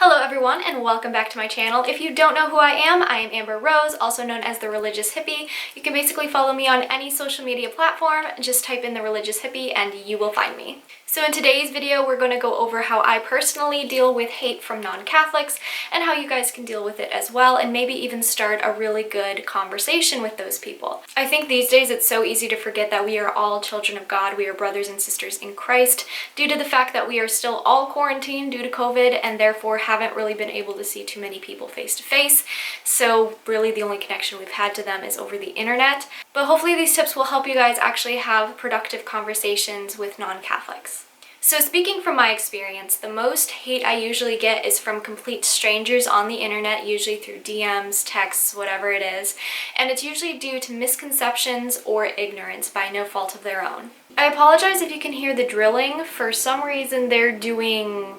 Hello everyone and welcome back to my channel. If you don't know who I am Amber Rose, also known as the Religious Hippie. You can basically follow me on any social media platform, just type in the Religious Hippie and you will find me. So in today's video, we're going to go over how I personally deal with hate from non-Catholics and how you guys can deal with it as well, and maybe even start a really good conversation with those people. I think these days it's so easy to forget that we are all children of God. We are brothers and sisters in Christ due to the fact that we are still all quarantined due to COVID and therefore haven't really been able to see too many people face to face. So really the only connection we've had to them is over the internet. But hopefully these tips will help you guys actually have productive conversations with non-Catholics. So speaking from my experience, the most hate I usually get is from complete strangers on the internet, usually through DMs, texts, whatever it is, and it's usually due to misconceptions or ignorance by no fault of their own. I apologize if you can hear the drilling. For some reason they're doing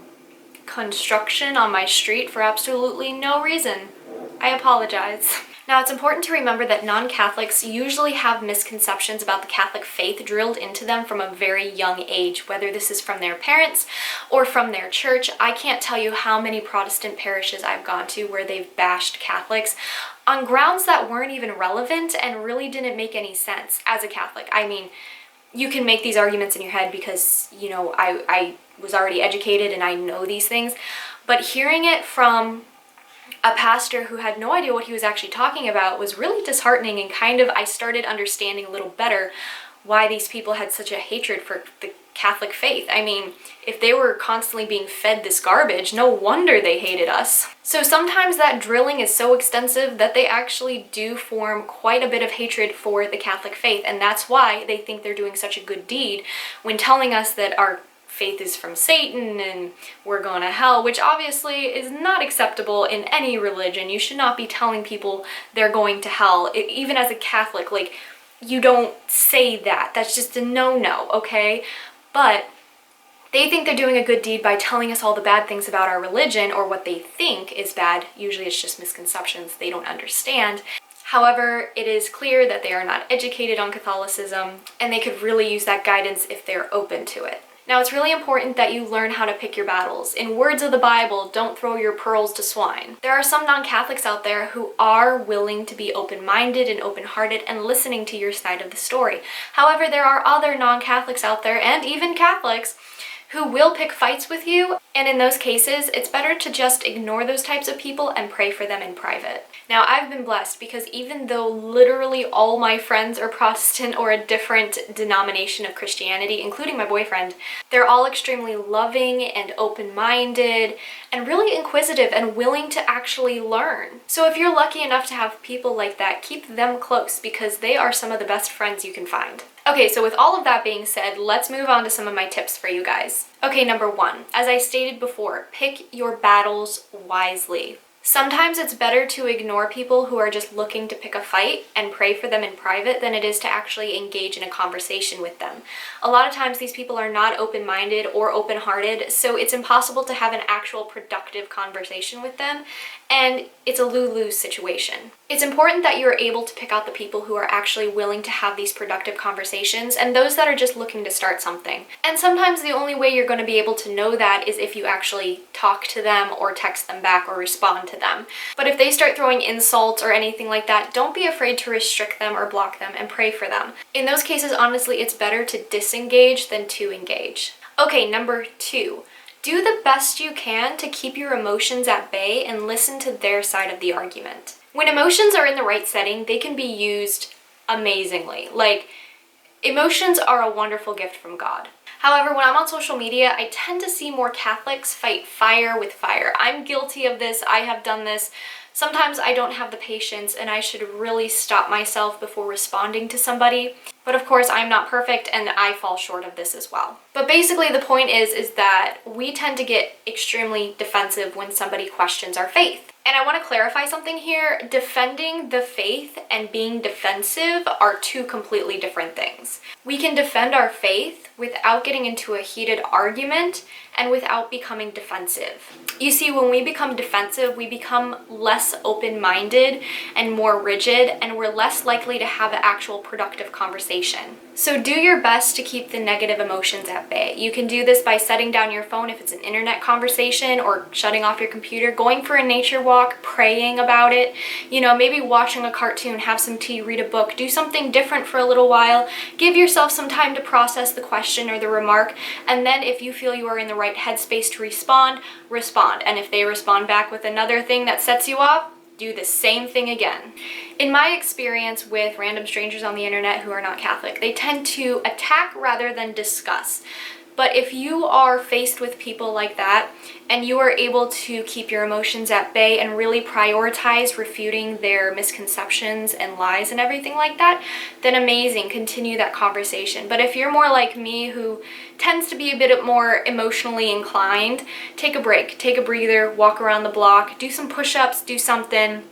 construction on my street for absolutely no reason. I apologize. Now, it's important to remember that non-Catholics usually have misconceptions about the Catholic faith drilled into them from a very young age, whether this is from their parents or from their church. I can't tell you how many Protestant parishes I've gone to where they've bashed Catholics on grounds that weren't even relevant and really didn't make any sense as a Catholic. I mean, you can make these arguments in your head because, you know, I was already educated and I know these things, but hearing it from a pastor who had no idea what he was actually talking about was really disheartening, and I started understanding a little better why these people had such a hatred for the Catholic faith. I mean, if they were constantly being fed this garbage, no wonder they hated us. So sometimes that drilling is so extensive that they actually do form quite a bit of hatred for the Catholic faith, and that's why they think they're doing such a good deed when telling us that our faith is from Satan and we're going to hell, which obviously is not acceptable in any religion. You should not be telling people they're going to hell. Even as a Catholic, like, you don't say that. That's just a no-no, okay? But they think they're doing a good deed by telling us all the bad things about our religion, or what they think is bad. Usually it's just misconceptions they don't understand. However, it is clear that they are not educated on Catholicism, and they could really use that guidance if they're open to it. Now, it's really important that you learn how to pick your battles. In words of the Bible, don't throw your pearls to swine. There are some non-Catholics out there who are willing to be open-minded and open-hearted and listening to your side of the story. However, there are other non-Catholics out there, and even Catholics, who will pick fights with you, and in those cases, it's better to just ignore those types of people and pray for them in private. Now, I've been blessed because even though literally all my friends are Protestant or a different denomination of Christianity, including my boyfriend, they're all extremely loving and open-minded and really inquisitive and willing to actually learn. So if you're lucky enough to have people like that, keep them close because they are some of the best friends you can find. Okay, so with all of that being said, let's move on to some of my tips for you guys. Okay, number one, as I stated before, pick your battles wisely. Sometimes it's better to ignore people who are just looking to pick a fight and pray for them in private than it is to actually engage in a conversation with them. A lot of times these people are not open-minded or open-hearted, so it's impossible to have an actual productive conversation with them, and it's a lose-lose situation. It's important that you're able to pick out the people who are actually willing to have these productive conversations and those that are just looking to start something. And sometimes the only way you're going to be able to know that is if you actually talk to them or text them back or respond to them. But if they start throwing insults or anything like that, don't be afraid to restrict them or block them and pray for them. In those cases, honestly, it's better to disengage than to engage. Okay, number two. Do the best you can to keep your emotions at bay and listen to their side of the argument. When emotions are in the right setting, they can be used amazingly. Like, emotions are a wonderful gift from God. However, when I'm on social media, I tend to see more Catholics fight fire with fire. I'm guilty of this. I have done this. Sometimes I don't have the patience and I should really stop myself before responding to somebody. But of course, I'm not perfect and I fall short of this as well. But basically the point is that we tend to get extremely defensive when somebody questions our faith. And I want to clarify something here. Defending the faith and being defensive are two completely different things. We can defend our faith without getting into a heated argument and without becoming defensive. You see, when we become defensive, we become less open-minded and more rigid, and we're less likely to have an actual productive conversation conversation. So do your best to keep the negative emotions at bay. You can do this by setting down your phone if it's an internet conversation, or shutting off your computer, going for a nature walk, praying about it, maybe watching a cartoon, have some tea, read a book, do something different for a little while, give yourself some time to process the question or the remark, and then if you feel you are in the right headspace to respond. And if they respond back with another thing that sets you off, do the same thing again. In my experience with random strangers on the internet who are not Catholic, they tend to attack rather than discuss. But if you are faced with people like that, and you are able to keep your emotions at bay and really prioritize refuting their misconceptions and lies and everything like that, then amazing, continue that conversation. But if you're more like me, who tends to be a bit more emotionally inclined, take a break, take a breather, walk around the block, do some push-ups, do something,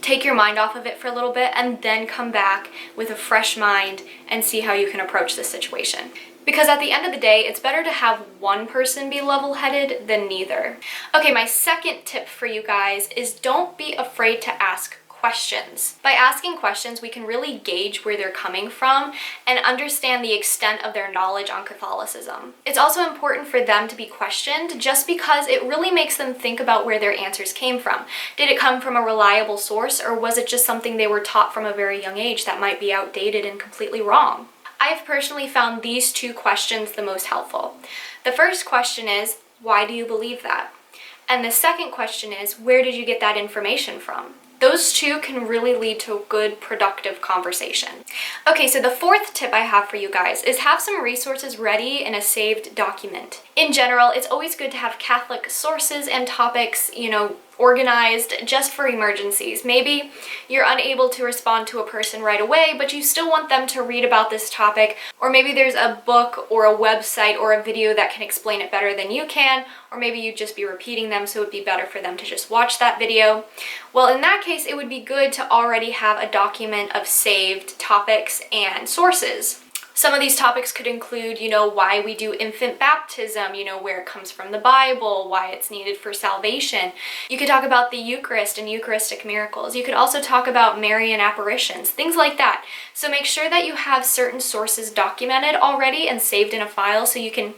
take your mind off of it for a little bit, and then come back with a fresh mind and see how you can approach this situation. Because at the end of the day, it's better to have one person be level-headed than neither. Okay, my second tip for you guys is don't be afraid to ask questions. By asking questions, we can really gauge where they're coming from and understand the extent of their knowledge on Catholicism. It's also important for them to be questioned, just because it really makes them think about where their answers came from. Did it come from a reliable source, or was it just something they were taught from a very young age that might be outdated and completely wrong? I've personally found these two questions the most helpful. The first question is, why do you believe that? And the second question is, where did you get that information from? Those two can really lead to a good, productive conversation. Okay, so the fourth tip I have for you guys is have some resources ready in a saved document. In general, it's always good to have Catholic sources and topics, organized just for emergencies. Maybe you're unable to respond to a person right away, but you still want them to read about this topic, or maybe there's a book or a website or a video that can explain it better than you can, or maybe you'd just be repeating them, so it would be better for them to just watch that video. Well, in that case, it would be good to already have a document of saved topics and sources. Some of these topics could include, why we do infant baptism, where it comes from the Bible, why it's needed for salvation. You could talk about the Eucharist and Eucharistic miracles. You could also talk about Marian apparitions, things like that. So make sure that you have certain sources documented already and saved in a file, so you can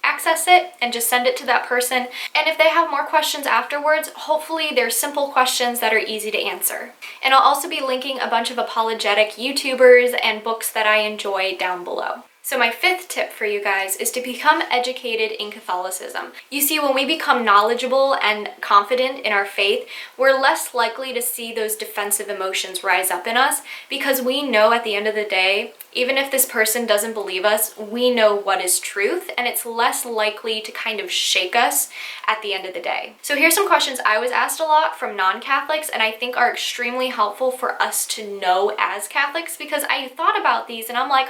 access it and just send it to that person. And if they have more questions afterwards, hopefully they're simple questions that are easy to answer. And I'll also be linking a bunch of apologetic YouTubers and books that I enjoy down below. So my fifth tip for you guys is to become educated in Catholicism. You see, when we become knowledgeable and confident in our faith, we're less likely to see those defensive emotions rise up in us, because we know at the end of the day, even if this person doesn't believe us, we know what is truth, and it's less likely to kind of shake us at the end of the day. So here's some questions I was asked a lot from non-Catholics, and I think are extremely helpful for us to know as Catholics, because I thought about these and I'm like,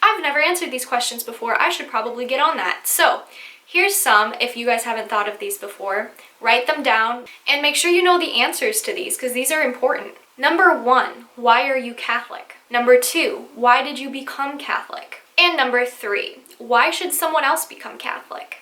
I've never answered these questions before. I should probably get on that. So here's some, if you guys haven't thought of these before. Write them down and make sure you know the answers to these, because these are important. Number 1, why are you Catholic? Number 2, why did you become Catholic? And number 3, why should someone else become Catholic?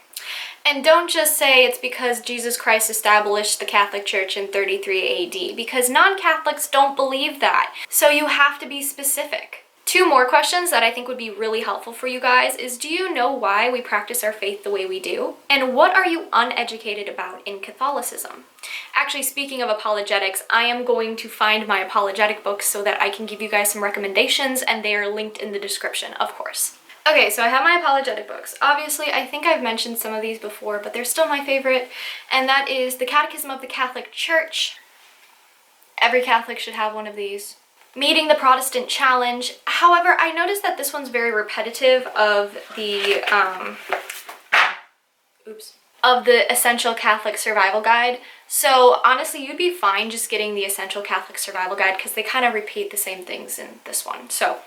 And don't just say it's because Jesus Christ established the Catholic Church in 33 AD, because non-Catholics don't believe that. So you have to be specific. 2 more questions that I think would be really helpful for you guys is, do you know why we practice our faith the way we do? And what are you uneducated about in Catholicism? Actually, speaking of apologetics, I am going to find my apologetic books so that I can give you guys some recommendations, and they are linked in the description, of course. Okay, so I have my apologetic books. Obviously, I think I've mentioned some of these before, but they're still my favorite, and that is the Catechism of the Catholic Church. Every Catholic should have one of these. Meeting the Protestant Challenge. However, I noticed that this one's very repetitive of the Essential Catholic Survival Guide. So honestly, you'd be fine just getting the Essential Catholic Survival Guide, because they kind of repeat the same things in this one. So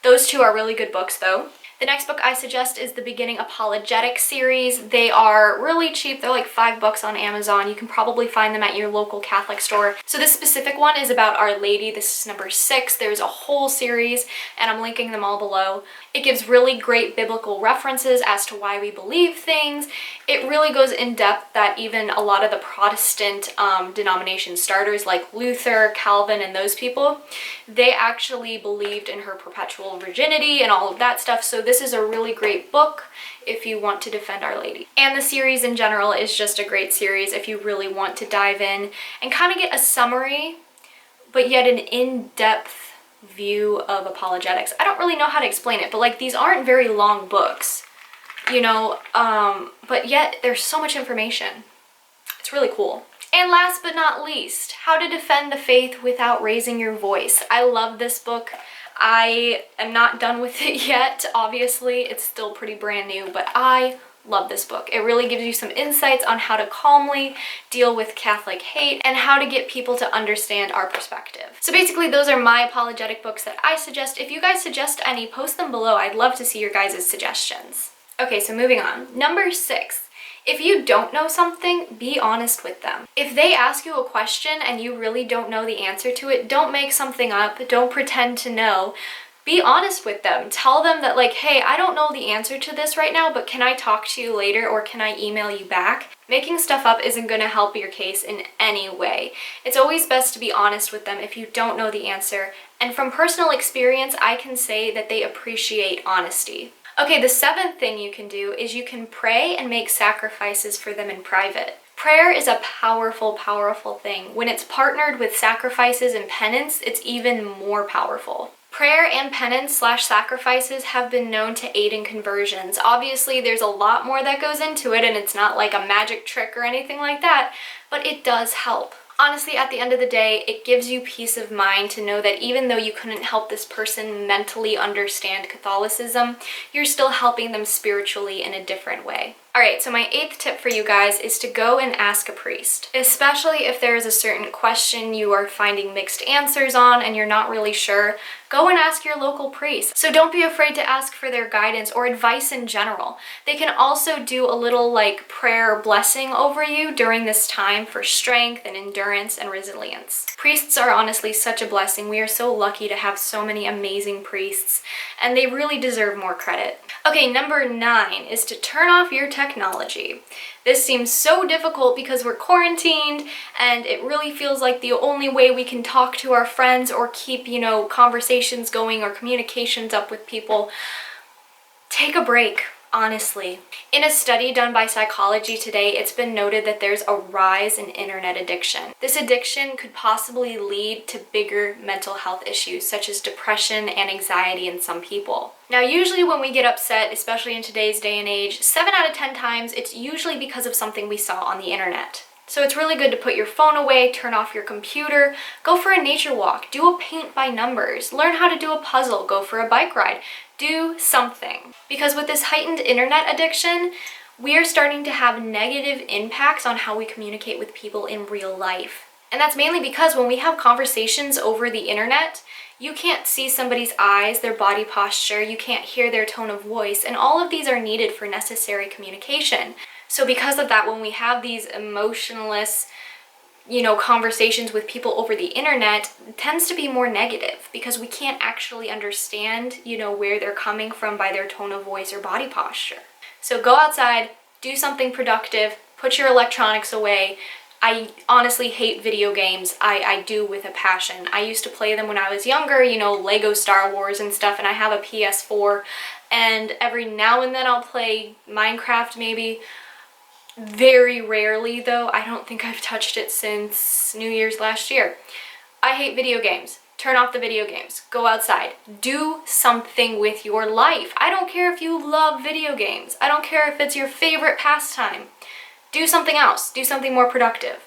those 2 are really good books though. The The next book I suggest is the Beginning Apologetic series. They are really cheap. They're like $5 on Amazon. You can probably find them at your local Catholic store. So this specific one is about Our Lady. This is number 6. There's a whole series, and I'm linking them all below. It gives really great biblical references as to why we believe things. It really goes in depth that even a lot of the Protestant denomination starters like Luther, Calvin, and those people, they actually believed in her perpetual virginity and all of that stuff. So this is a really great book if you want to defend Our Lady. And the series in general is just a great series if you really want to dive in and kind of get a summary, but yet an in-depth view of apologetics. I don't really know how to explain it, but like these aren't very long books, you know, but yet there's so much information. It's really cool. And last but not least, How to Defend the Faith Without Raising Your Voice. I love this book. I am not done with it yet, obviously. It's still pretty brand new, but I love this book. It really gives you some insights on how to calmly deal with Catholic hate and how to get people to understand our perspective. So basically, those are my apologetic books that I suggest. If you guys suggest any, post them below. I'd love to see your guys' suggestions. Okay, so moving on. Number 6. If you don't know something, be honest with them. If they ask you a question and you really don't know the answer to it, don't make something up. Don't pretend to know. Be honest with them. Tell them that like, hey, I don't know the answer to this right now, but can I talk to you later or can I email you back? Making stuff up isn't going to help your case in any way. It's always best to be honest with them if you don't know the answer. And from personal experience, I can say that they appreciate honesty. Okay, the 7th thing you can do is you can pray and make sacrifices for them in private. Prayer is a powerful, powerful thing. When it's partnered with sacrifices and penance, it's even more powerful. Prayer and penance / sacrifices have been known to aid in conversions. Obviously, there's a lot more that goes into it, and it's not like a magic trick or anything like that, but it does help. Honestly, at the end of the day, it gives you peace of mind to know that even though you couldn't help this person mentally understand Catholicism, you're still helping them spiritually in a different way. Alright, so my 8th tip for you guys is to go and ask a priest. Especially if there is a certain question you are finding mixed answers on and you're not really sure, go and ask your local priest. So don't be afraid to ask for their guidance or advice in general. They can also do a little like prayer blessing over you during this time for strength and endurance and resilience. Priests are honestly such a blessing. We are so lucky to have so many amazing priests, and they really deserve more credit. Okay, number 9 is to turn off your technology. This seems so difficult because we're quarantined and it really feels like the only way we can talk to our friends or keep, you know, conversations going or communications up with people. Take a break, honestly. In a study done by Psychology Today, it's been noted that there's a rise in internet addiction. This addiction could possibly lead to bigger mental health issues such as depression and anxiety in some people. Now, usually when we get upset, especially in today's day and age, 7 out of 10 times, it's usually because of something we saw on the internet. So it's really good to put your phone away, turn off your computer, go for a nature walk, do a paint by numbers, learn how to do a puzzle, go for a bike ride, do something. Because with this heightened internet addiction, we are starting to have negative impacts on how we communicate with people in real life. And that's mainly because when we have conversations over the internet, you can't see somebody's eyes, their body posture, you can't hear their tone of voice, and all of these are needed for necessary communication. So because of that, when we have these emotionless, you know, conversations with people over the internet, it tends to be more negative because we can't actually understand, you know, where they're coming from by their tone of voice or body posture. So go outside, do something productive, put your electronics away. I honestly hate video games. I do with a passion. I used to play them when I was younger, you know, Lego Star Wars and stuff, and I have a PS4, and every now and then I'll play Minecraft maybe. Very rarely though. I don't think I've touched it since New Year's last year. I hate video games. Turn off the video games. Go outside. Do something with your life. I don't care if you love video games. I don't care if it's your favorite pastime. Do something else. Do something more productive.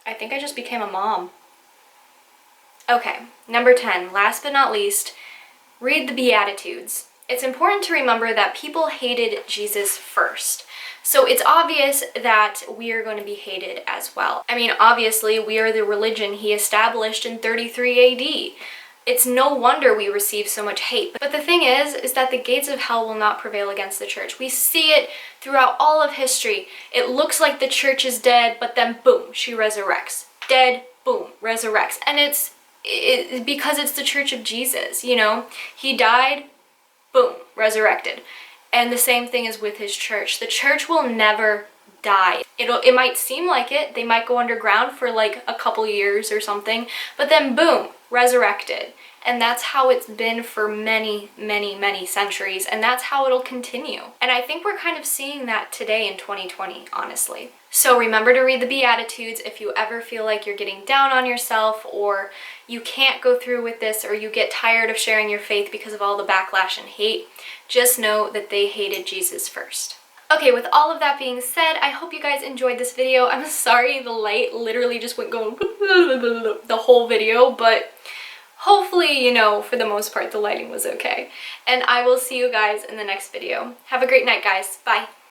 I think I just became a mom. Okay, number 10, last but not least, read the Beatitudes. It's important to remember that people hated Jesus first. So it's obvious that we are going to be hated as well. I mean, obviously, we are the religion he established in 33 AD. It's no wonder we receive so much hate. But the thing is that the gates of hell will not prevail against the church. We see it throughout all of history. It looks like the church is dead, but then boom, she resurrects. Dead, boom, resurrects. And it's because it's the church of Jesus, you know? He died, boom, resurrected. And the same thing is with his church. The church will never die. It might seem like it. They might go underground for like a couple years or something, but then boom, resurrected. And that's how it's been for many, many, many centuries, and that's how it'll continue. And I think we're kind of seeing that today in 2020, honestly. So remember to read the Beatitudes if you ever feel like you're getting down on yourself, or you can't go through with this, or you get tired of sharing your faith because of all the backlash and hate. Just know that they hated Jesus first. Okay, with all of that being said, I hope you guys enjoyed this video. I'm sorry the light literally just went going the whole video, but hopefully, you know, for the most part, the lighting was okay. And I will see you guys in the next video. Have a great night, guys. Bye.